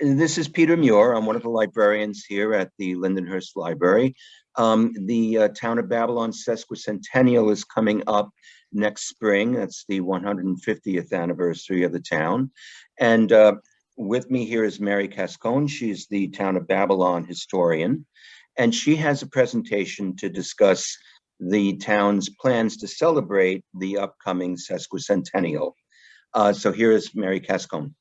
This is Peter Muir. I'm one of the librarians here at the Lindenhurst Library. The Town of Babylon Sesquicentennial is coming up next spring. That's the 150th anniversary of the town. And with me here is Mary Cascone. She's the Town of Babylon historian. And she has a presentation to discuss the town's plans to celebrate the upcoming sesquicentennial. So here is Mary Cascone.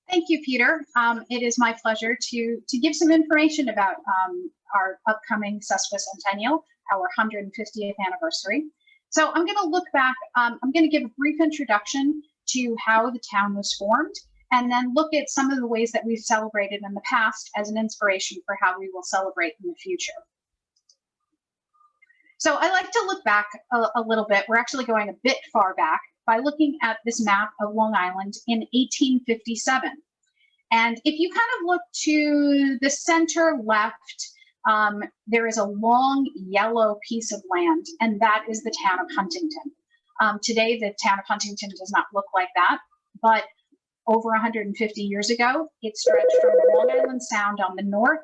Thank you, Peter. It is my pleasure to give some information about our upcoming sesquicentennial, our 150th anniversary. So I'm going to look back, I'm going to give a brief introduction to how the town was formed, and then look at some of the ways that we've celebrated in the past as an inspiration for how we will celebrate in the future. So I like to look back a little bit. We're actually going a bit far back by looking at this map of Long Island in 1857. And if you kind of look to the center left, there is a long yellow piece of land, and that is the town of Huntington. Today, the town of Huntington does not look like that, but over 150 years ago, it stretched from the Long Island Sound on the north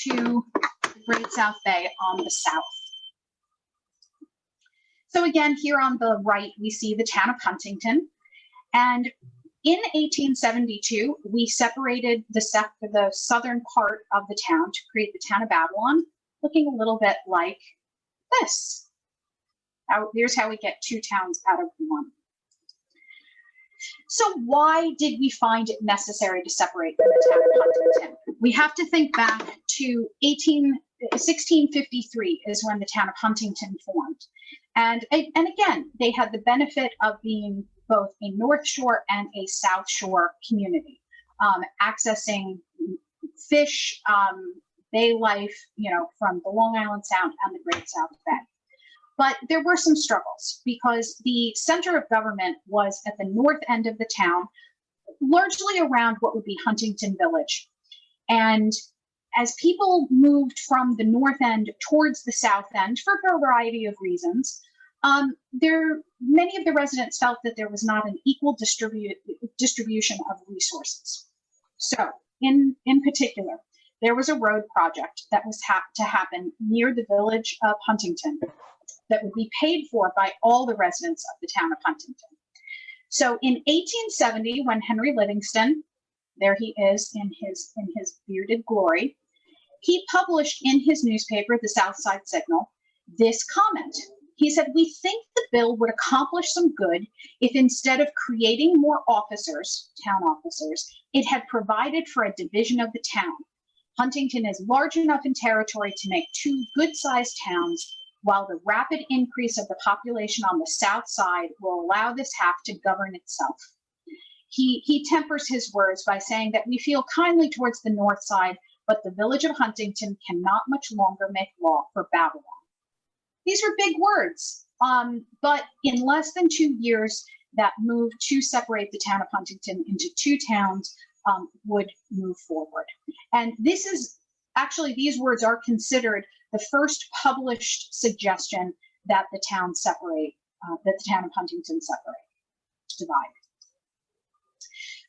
to the Great South Bay on the south. So again, here on the right, we see the town of Huntington. And in 1872, we separated the southern part of the town to create the town of Babylon, looking a little bit like this. Now, here's how we get two towns out of one. So why did we find it necessary to separate from the town of Huntington? We have to think back to 1653 is when the town of Huntington formed. And again, they had the benefit of being both a North Shore and a South Shore community, accessing fish, bay life, from the Long Island Sound and the Great South Bay. But there were some struggles because the center of government was at the north end of the town, largely around what would be Huntington Village. And as people moved from the north end towards the south end for a variety of reasons, many of the residents felt that there was not an equal distribution of resources. So in particular, there was a road project that was to happen near the village of Huntington that would be paid for by all the residents of the town of Huntington. So in 1870, when Henry Livingston, there he is in his bearded glory, he published in his newspaper, the South Side Signal, this comment. He said, "We think the bill would accomplish some good if instead of creating more officers, town officers, it had provided for a division of the town. Huntington is large enough in territory to make two good-sized towns, while the rapid increase of the population on the south side will allow this half to govern itself." He tempers his words by saying that we feel kindly towards the north side, but the village of Huntington cannot much longer make law for Babylon. These are big words, but in less than 2 years, that move to separate the town of Huntington into two towns would move forward. And this is actually, these words are considered the first published suggestion that the town separate, that the town of Huntington separate, divide.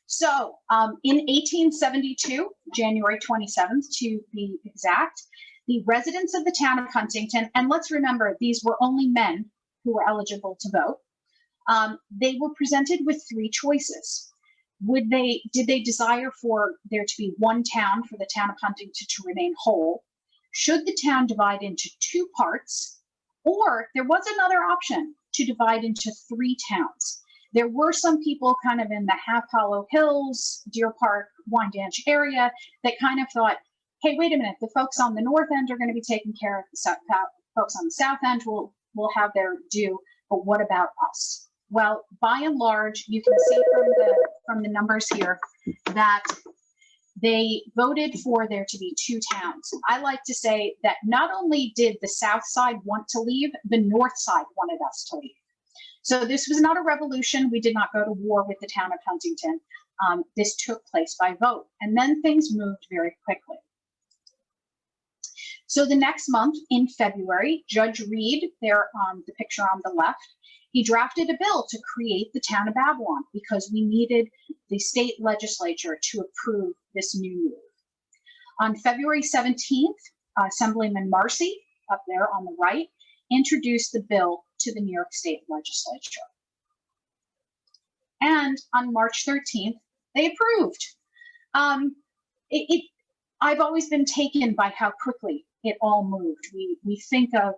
So in 1872, January 27th to be exact, the residents of the town of Huntington, and let's remember, these were only men who were eligible to vote, they were presented with three choices. Did they desire for there to be one town for the town of Huntington to remain whole? Should the town divide into two parts? Or there was another option to divide into three towns. There were some people kind of in the Half Hollow Hills, Deer Park, Wyandanch area that kind of thought, hey, wait a minute, the folks on the north end are going to be taking care of the folks on the south end will have their due, but what about us? Well, by and large, you can see from the numbers here that they voted for there to be two towns. I like to say that not only did the south side want to leave, the north side wanted us to leave. So this was not a revolution. We did not go to war with the town of Huntington. This took place by vote, and then things moved very quickly. So the next month, in February, Judge Reed, there on the picture on the left, he drafted a bill to create the town of Babylon because we needed the state legislature to approve this new move. On February 17th, Assemblyman Marcy, up there on the right, introduced the bill to the New York State legislature. And on March 13th, they approved. I've always been taken by how quickly it all moved. We think of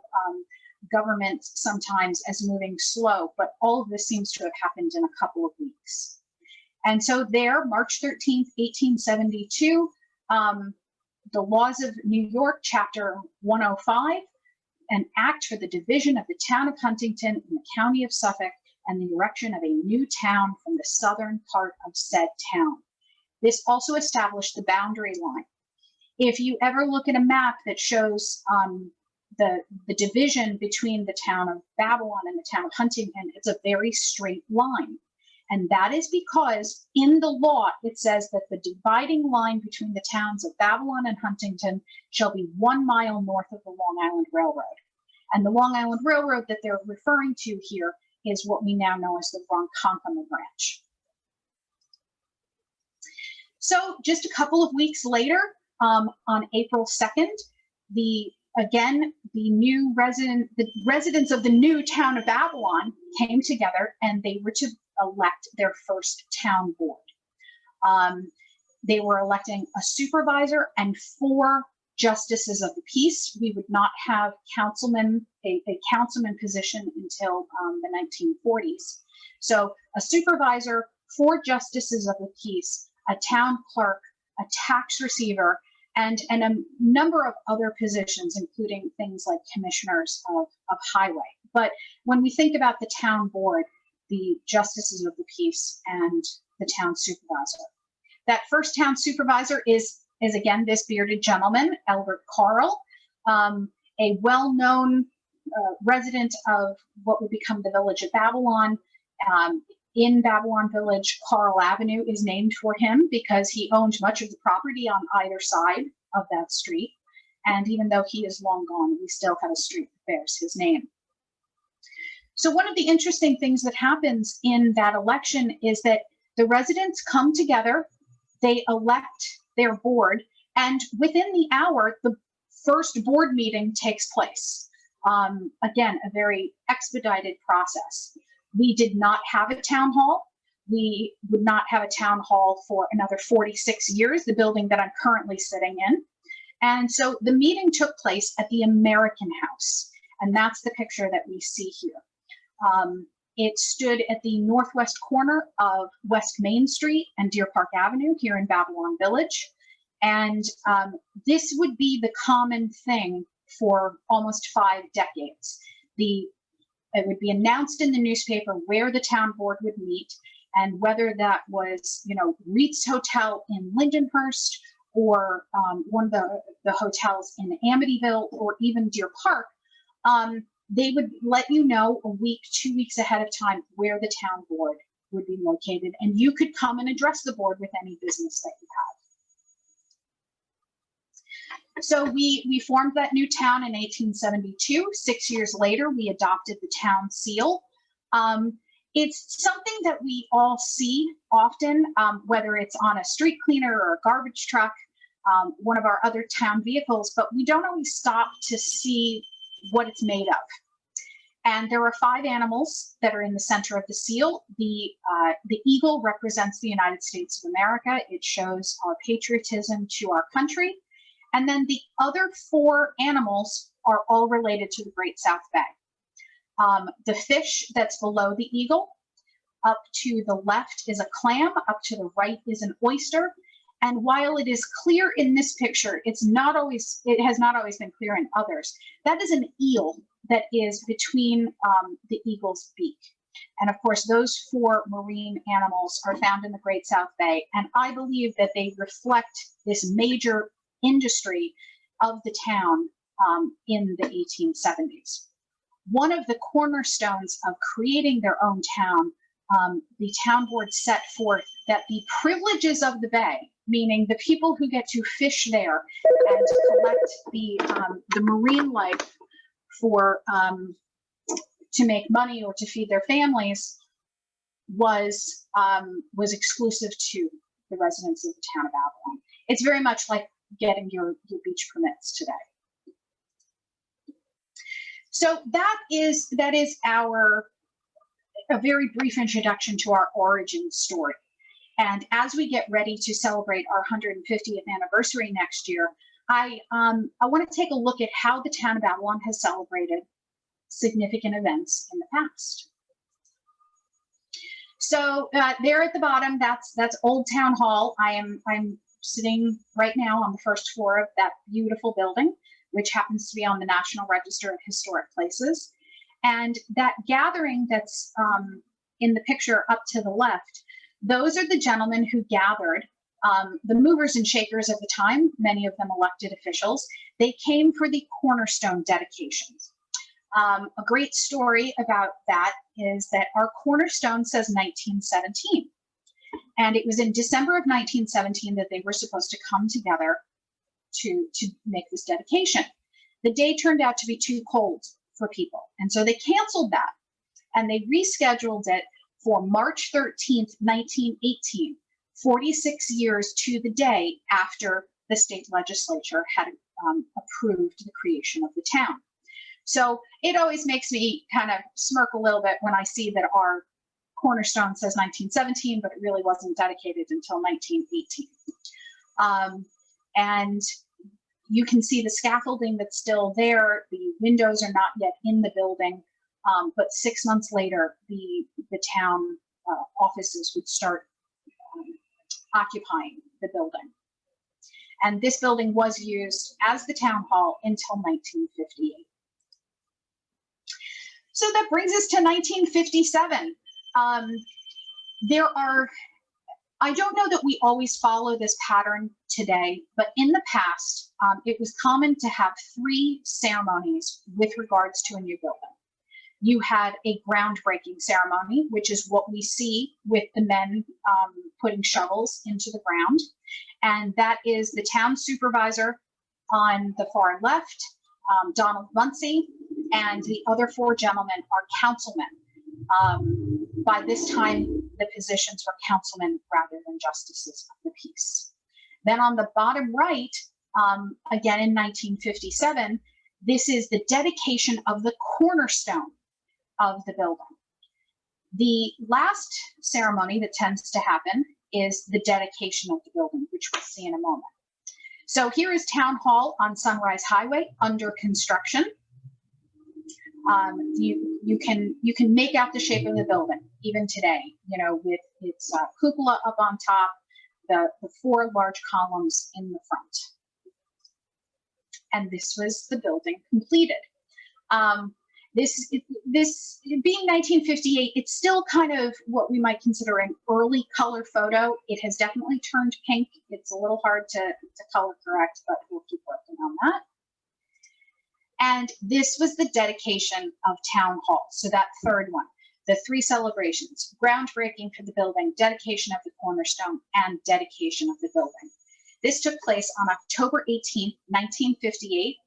government sometimes as moving slow, but all of this seems to have happened in a couple of weeks. And so there, March 13th, 1872, the laws of New York, Chapter 105, an act for the division of the town of Huntington in the county of Suffolk and the erection of a new town from the southern part of said town. This also established the boundary line. If you ever look at a map that shows the division between the town of Babylon and the town of Huntington, it's a very straight line. And that is because in the law, it says that the dividing line between the towns of Babylon and Huntington shall be 1 mile north of the Long Island Railroad. And the Long Island Railroad that they're referring to here is what we now know as the Ronkonkoma branch. So just a couple of weeks later, on April 2nd, the residents of the new town of Babylon came together and they were to elect their first town board. They were electing a supervisor and 4 justices of the peace. We would not have a councilman position until the 1940s. So a supervisor, 4 justices of the peace, a town clerk, a tax receiver, and a number of other positions, including things like commissioners of highway. But when we think about the town board, the justices of the peace and the town supervisor. That first town supervisor is again this bearded gentleman, Albert Carl, a well-known resident of what would become the village of Babylon. In Babylon Village, Carl Avenue is named for him because he owned much of the property on either side of that street. And even though he is long gone, we still have a street that bears his name. So one of the interesting things that happens in that election is that the residents come together, they elect their board, and within the hour, the first board meeting takes place. Again, a very expedited process. We did not have a town hall. We would not have a town hall for another 46 years, the building that I'm currently sitting in. And so the meeting took place at the American House, and that's the picture that we see here. It stood at the northwest corner of West Main Street and Deer Park Avenue here in Babylon Village. And this would be the common thing for almost 5 decades. It would be announced in the newspaper where the town board would meet, and whether that was, Reed's Hotel in Lindenhurst or one of the hotels in Amityville or even Deer Park, they would let you know a week, 2 weeks ahead of time where the town board would be located, and you could come and address the board with any business that you had. So we formed that new town in 1872. 6 years later, we adopted the town seal. It's something that we all see often, whether it's on a street cleaner or a garbage truck, one of our other town vehicles, but we don't always stop to see what it's made of. And there are 5 animals that are in the center of the seal. The eagle represents the United States of America. It shows our patriotism to our country. And then the other 4 animals are all related to the Great South Bay. The fish that's below the eagle, up to the left is a clam, up to the right is an oyster. And while it is clear in this picture, it has not always been clear in others. That is an eel that is between the eagle's beak. And of course, those 4 marine animals are found in the Great South Bay. And I believe that they reflect this major industry of the town in the 1870s. One of the cornerstones of creating their own town the town board set forth that the privileges of the bay, meaning the people who get to fish there and collect the marine life for to make money or to feed their families, was exclusive to the residents of the town of Avalon. It's very much like getting your beach permits today. So that is a very brief introduction to our origin story. And as we get ready to celebrate our 150th anniversary next year, I want to take a look at how the town of Avalon has celebrated significant events in the past. So there at the bottom, that's Old Town Hall. I'm sitting right now on the first floor of that beautiful building, which happens to be on the National Register of Historic Places. And that gathering that's in the picture up to the left, those are the gentlemen who gathered, the movers and shakers of the time, many of them elected officials. They came for the Cornerstone Dedications. A great story about that is that our cornerstone says 1917. And it was in December of 1917 that they were supposed to come together to make this dedication. The day turned out to be too cold for people. And so they canceled that and they rescheduled it for March 13th, 1918, 46 years to the day after the state legislature had approved the creation of the town. So it always makes me kind of smirk a little bit when I see that our cornerstone says 1917, but it really wasn't dedicated until 1918. And you can see the scaffolding that's still there. The windows are not yet in the building, but 6 months later, the town offices would start occupying the building. And this building was used as the town hall until 1958. So that brings us to 1957. I don't know that we always follow this pattern today, but in the past, it was common to have 3 ceremonies with regards to a new building. You had a groundbreaking ceremony, which is what we see with the men putting shovels into the ground. And that is the town supervisor on the far left, Donald Muncie, and the other 4 gentlemen are councilmen. By this time, the positions were councilmen rather than justices of the peace. Then on the bottom right, again in 1957, this is the dedication of the cornerstone of the building. The last ceremony that tends to happen is the dedication of the building, which we'll see in a moment. So here is Town Hall on Sunrise Highway under construction. You can make out the shape of the building even today, you know, with its cupola up on top, the 4 large columns in the front. And this was the building completed. This being 1958, it's still kind of what we might consider an early color photo. It has definitely turned pink. It's a little hard to color correct, but we'll keep working on that. And this was the dedication of Town Hall. So that third one, the 3 celebrations: groundbreaking for the building, dedication of the cornerstone, and dedication of the building. This took place on October 18th, 1958.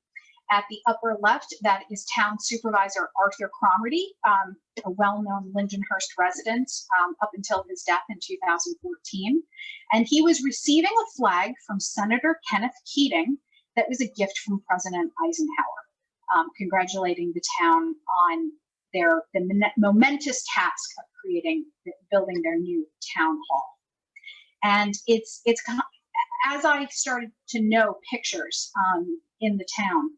At the upper left, that is Town Supervisor Arthur Cromarty, a well-known Lindenhurst resident up until his death in 2014. And he was receiving a flag from Senator Kenneth Keating that was a gift from President Eisenhower, congratulating the town on the momentous task of building their new town hall. And it's as I started to know pictures in the town,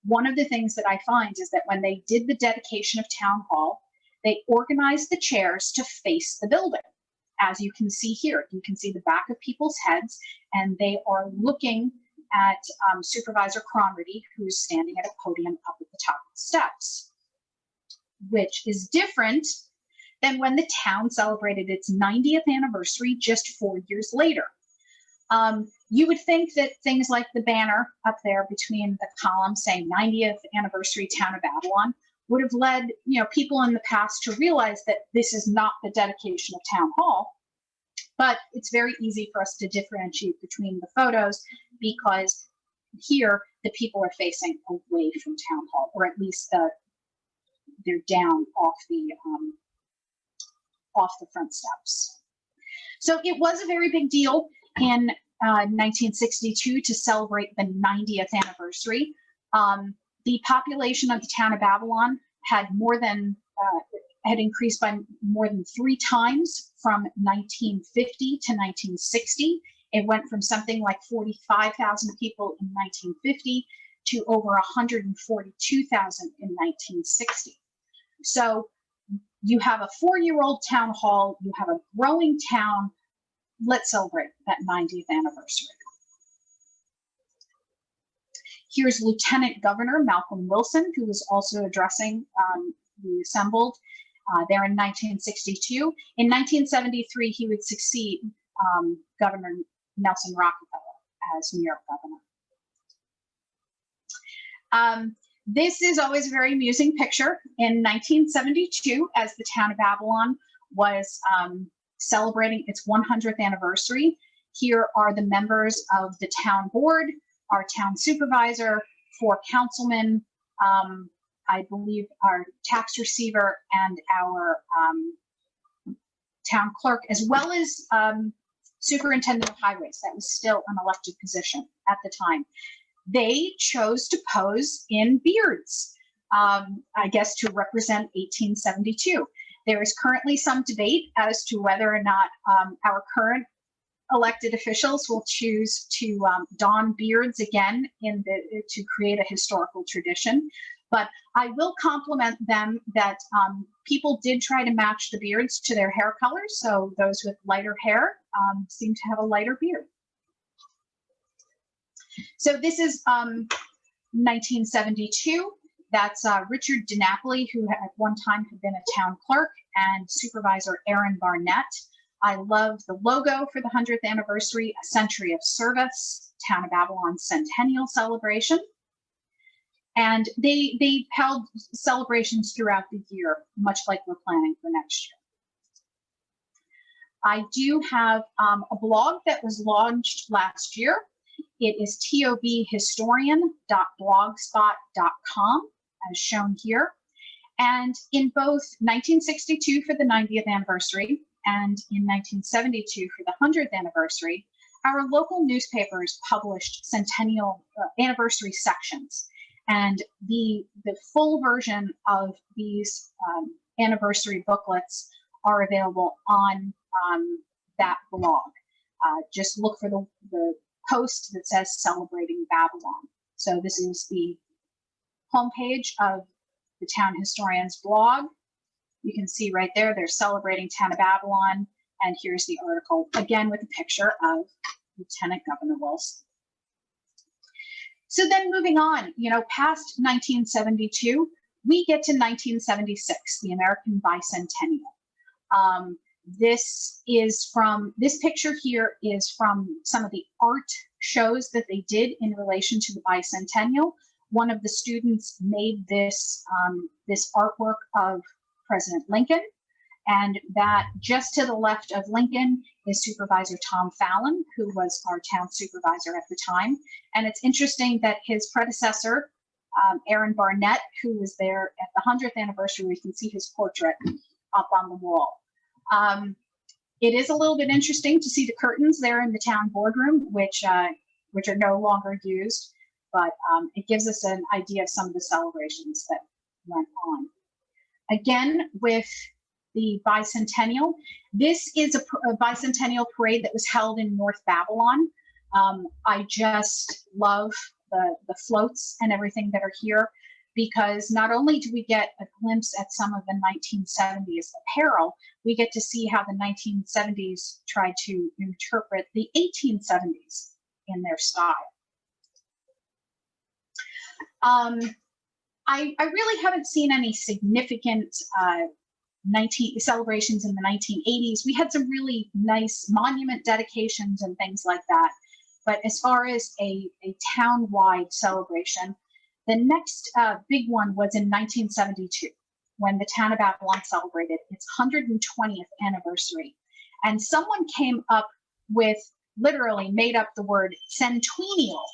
one of the things that I find is that when they did the dedication of Town Hall, they organized the chairs to face the building. As you can see here, you can see the back of people's heads, and they are looking at Supervisor Cromarty, who's standing at a podium up at the top of the steps, which is different than when the town celebrated its 90th anniversary just 4 years later. You would think that things like the banner up there between the columns saying 90th anniversary Town of Avalon would have led, people in the past to realize that this is not the dedication of Town Hall. But it's very easy for us to differentiate between the photos because here the people are facing away from Town Hall, or at least they're down off the front steps. So it was a very big deal in 1962 to celebrate the 90th anniversary. The population of the town of Babylon had increased by more than 3 times from 1950 to 1960. It went from something like 45,000 people in 1950 to over 142,000 in 1960. So you have a 4-year-old town hall, you have a growing town. Let's celebrate that 90th anniversary. Here's Lieutenant Governor Malcolm Wilson, who was also addressing the assembled there in 1962. In 1973, he would succeed Governor Nelson Rockefeller as New York governor. This is always a very amusing picture. In 1972, as the town of Babylon was celebrating its 100th anniversary, here are the members of the town board, our town supervisor, 4 councilmen, I believe our tax receiver, and our town clerk, as well as superintendent of highways. That was still an elected position at the time. They chose to pose in beards, I guess to represent 1872. There is currently some debate as to whether or not our current elected officials will choose to don beards again to create a historical tradition. But I will compliment them that people did try to match the beards to their hair colors. So those with lighter hair seem to have a lighter beard. So this is 1972. That's Richard DiNapoli, who at one time had been a town clerk, and Supervisor Aaron Barnett. I love the logo for the 100th anniversary, A Century of Service, Town of Babylon Centennial Celebration. And they held celebrations throughout the year, much like we're planning for next year. I do have a blog that was launched last year. It is tobhistorian.blogspot.com, as shown here. And in both 1962 for the 90th anniversary and in 1972 for the 100th anniversary, our local newspapers published centennial anniversary sections. And the full version of these anniversary booklets are available on that blog. Just look for the post that says Celebrating Babylon. So this is the homepage of the Town Historian's blog. You can see right there, they're celebrating Town of Babylon. And here's the article, again, with a picture of Lieutenant Governor Wilson. So then moving on, past 1972, we get to 1976, the American Bicentennial. This picture here is from some of the art shows that they did in relation to the Bicentennial. One of the students made this artwork of President Lincoln, and that just to the left of Lincoln is Supervisor Tom Fallon, who was our town supervisor at the time. And it's interesting that his predecessor, Aaron Barnett, who was there at the 100th anniversary, we can see his portrait up on the wall. It is a little bit interesting to see the curtains there in the town boardroom, which are no longer used, but it gives us an idea of some of the celebrations that went on. Again, with the Bicentennial, this is a Bicentennial parade that was held in North Babylon. I just love the floats and everything that are here, because not only do we get a glimpse at some of the 1970s apparel, we get to see how the 1970s tried to interpret the 1870s in their style. I really haven't seen any significant celebrations in the 1980s. We had some really nice monument dedications and things like that. But as far as a town-wide celebration, The next big one was in 1972, when the town of Babylon celebrated its 120th anniversary. And someone came up with, literally made up the word centennial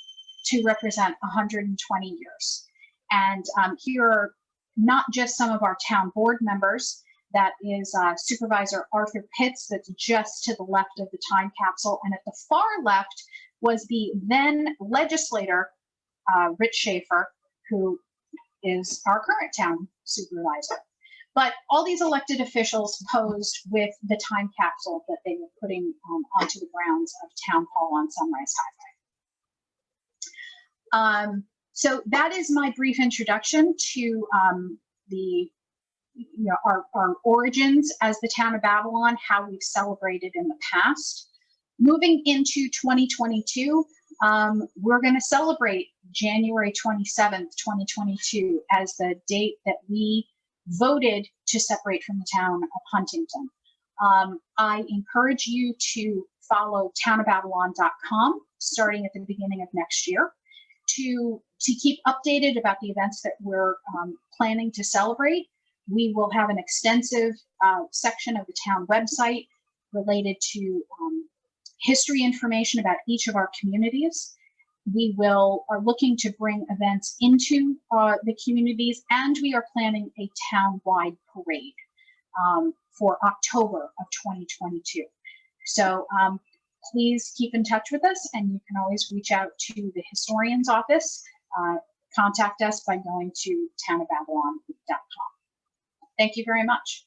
to represent 120 years. And here are not just some of our town board members. That is Supervisor Arthur Pitts, that's just to the left of the time capsule. And at the far left was the then legislator, Rich Schaefer, who is our current town supervisor. But all these elected officials posed with the time capsule that they were putting onto the grounds of Town Hall on Sunrise Highway. So that is my brief introduction to our origins as the town of Babylon, how we've celebrated in the past. Moving into 2022, we're going to celebrate January 27th, 2022 as the date that we voted to separate from the town of Huntington. I encourage you to follow townofbabylon.com starting at the beginning of next year to keep updated about the events that we're planning to celebrate. We will have an extensive section of the town website related to history information about each of our communities. We are looking to bring events into the communities, and we are planning a town-wide parade for October of 2022. So please keep in touch with us, and you can always reach out to the historian's office. Contact us by going to townofbabylon.com. Thank you very much.